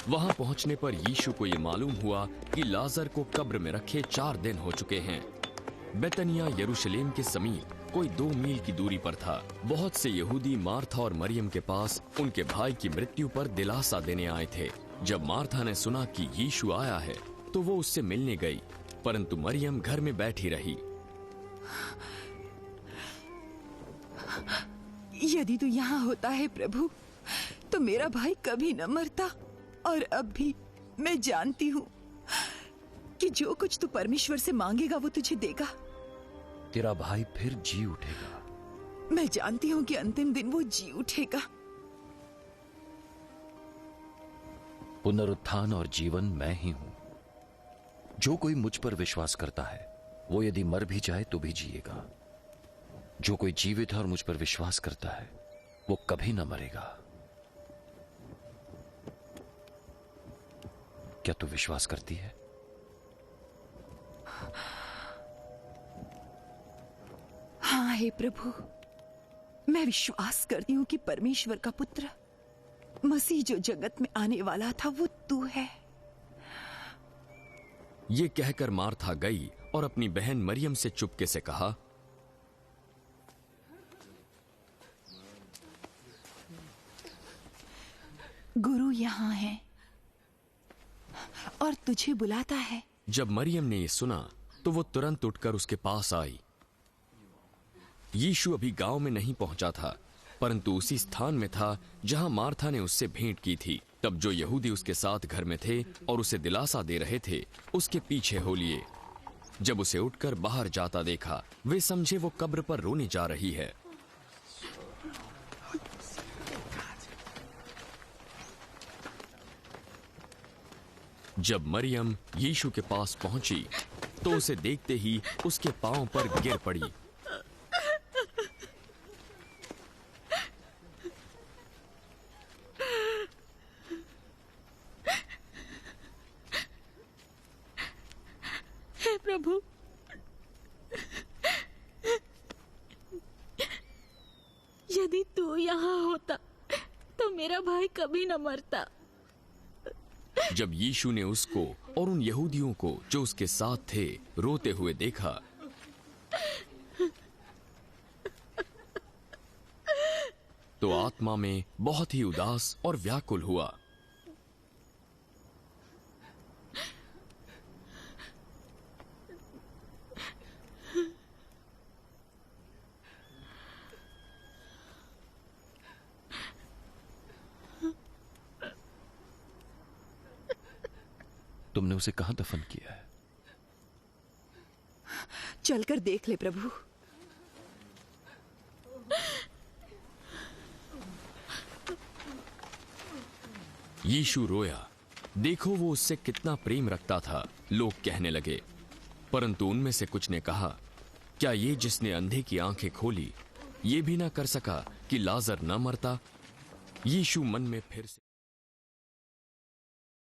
वहां पहुंचने पर यीशु को ये मालूम हुआ कि लाजर को कब्र में रखे 4 दिन हो चुके हैं। बेतनिया यरूशलेम के समीप कोई 2 मील की दूरी पर था। बहुत से यहूदी मार्था और मरियम के पास उनके भाई की मृत्यु पर दिलासा देने आए थे। जब मार्था ने सुना कि यीशु आया है तो वो उससे मिलने गई, परंतु मरियम घर में बैठी रही। यदि तू यहाँ होता है प्रभु, तो मेरा भाई कभी न मरता। और अब भी मैं जानती हूँ कि जो कुछ तू परमेश्वर से मांगेगा वो तुझे देगा। तेरा भाई फिर जी उठेगा। मैं जानती हूँ कि अंतिम दिन वो जी उठेगा। पुनरुत्थान और जीवन मैं ही हूं। जो कोई मुझ पर विश्वास करता है वो यदि मर भी जाए तो भी जिएगा। जो कोई जीवित है और मुझ पर विश्वास करता है वो कभी ना मरेगा। क्या तू विश्वास करती है? हाँ हे प्रभु, मैं विश्वास करती हूँ कि परमेश्वर का पुत्र मसीह जो जगत में आने वाला था वो तू है। ये कहकर मार्था गई और अपनी बहन मरियम से चुपके से कहा, गुरु यहाँ है और तुझे बुलाता है। जब मरियम ने ये सुना तो वो तुरंत उठकर उसके पास आई। यीशु अभी गांव में नहीं पहुंचा था, परंतु उसी स्थान में था जहां मार्था ने उससे भेंट की थी। तब जो यहूदी उसके साथ घर में थे और उसे दिलासा दे रहे थे, उसके पीछे हो लिए। जब उसे उठकर बाहर जाता देखा, वे समझे वो कब्र पर रोने जा रही है। जब मरियम यीशु के पास पहुंची तो उसे देखते ही उसके पांव पर गिर पड़ी। हे प्रभु, यदि तू यहाँ होता तो मेरा भाई कभी न मरता। जब यीशु ने उसको और उन यहूदियों को जो उसके साथ थे रोते हुए देखा, तो आत्मा में बहुत ही उदास और व्याकुल हुआ। तुमने उसे कहां दफन किया है? चलकर देख ले प्रभु। यीशु रोया। देखो वो उससे कितना प्रेम रखता था, लोग कहने लगे। परंतु उनमें से कुछ ने कहा, क्या ये जिसने अंधे की आंखें खोली ये भी ना कर सका कि लाजर न मरता? यीशु मन में फिर से